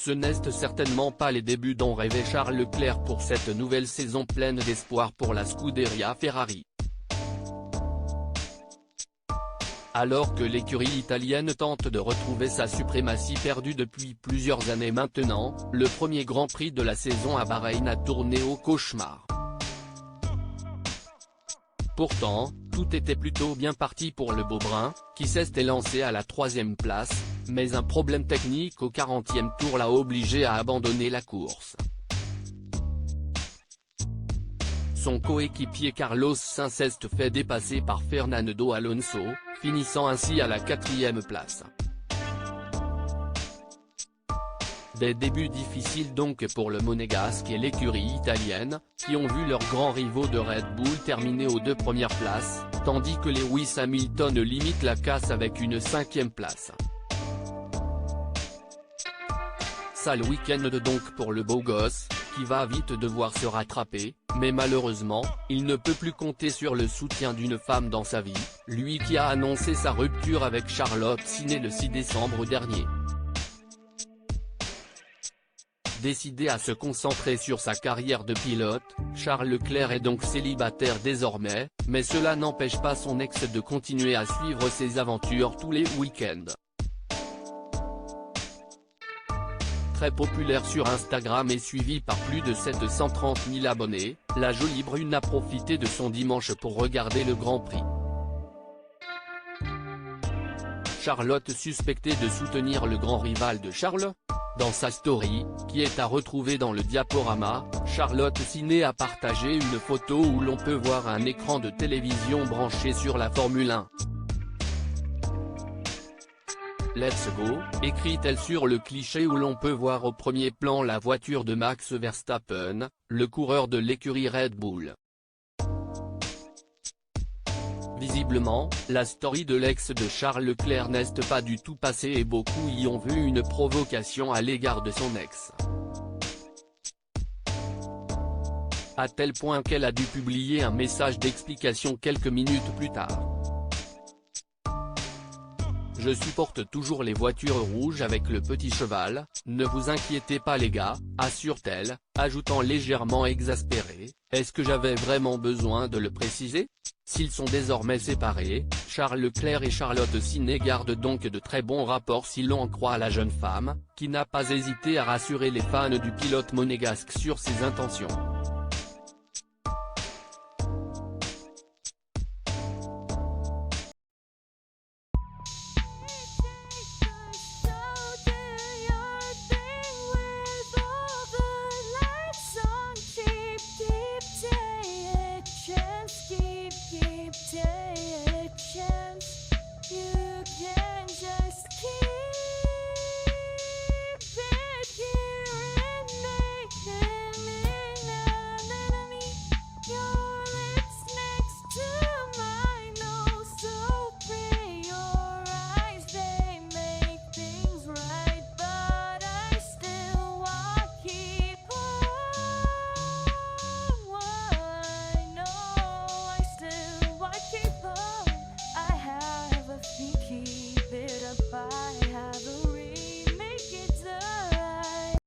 Ce n'est certainement pas les débuts dont rêvait Charles Leclerc pour cette nouvelle saison pleine d'espoir pour la Scuderia Ferrari. Alors que l'écurie italienne tente de retrouver sa suprématie perdue depuis plusieurs années maintenant, le premier Grand Prix de la saison à Bahreïn a tourné au cauchemar. Pourtant, tout était plutôt bien parti pour le Beaubrun, qui s'est lancé à la 3e place, mais un problème technique au 40e tour l'a obligé à abandonner la course. Son coéquipier Carlos Sainz s'est fait dépasser par Fernando Alonso, finissant ainsi à la 4e place. Des débuts difficiles donc pour le Monégasque et l'écurie italienne, qui ont vu leurs grands rivaux de Red Bull terminer aux 2 premières places, tandis que Lewis Hamilton limite la casse avec une 5e place. Sale week-end donc pour le beau gosse, qui va vite devoir se rattraper, mais malheureusement, il ne peut plus compter sur le soutien d'une femme dans sa vie, lui qui a annoncé sa rupture avec Charlotte Siné le 6 décembre dernier. Décidé à se concentrer sur sa carrière de pilote, Charles Leclerc est donc célibataire désormais, mais cela n'empêche pas son ex de continuer à suivre ses aventures tous les week-ends. Très populaire sur Instagram et suivie par plus de 730 000 abonnés, la jolie brune a profité de son dimanche pour regarder le Grand Prix. Charlotte suspectée de soutenir le grand rival de Charles ? Dans sa story, qui est à retrouver dans le diaporama, Charlotte Siné a partagé une photo où l'on peut voir un écran de télévision branché sur la Formule 1. Let's go, écrit-elle sur le cliché où l'on peut voir au premier plan la voiture de Max Verstappen, le coureur de l'écurie Red Bull. Visiblement, la story de l'ex de Charles Leclerc n'est pas du tout passée et beaucoup y ont vu une provocation à l'égard de son ex. À tel point qu'elle a dû publier un message d'explication quelques minutes plus tard. Je supporte toujours les voitures rouges avec le petit cheval, ne vous inquiétez pas les gars, assure-t-elle, ajoutant légèrement exaspérée, est-ce que j'avais vraiment besoin de le préciser ? S'ils sont désormais séparés, Charles Leclerc et Charlotte Siné gardent donc de très bons rapports si l'on en croit la jeune femme, qui n'a pas hésité à rassurer les fans du pilote monégasque sur ses intentions.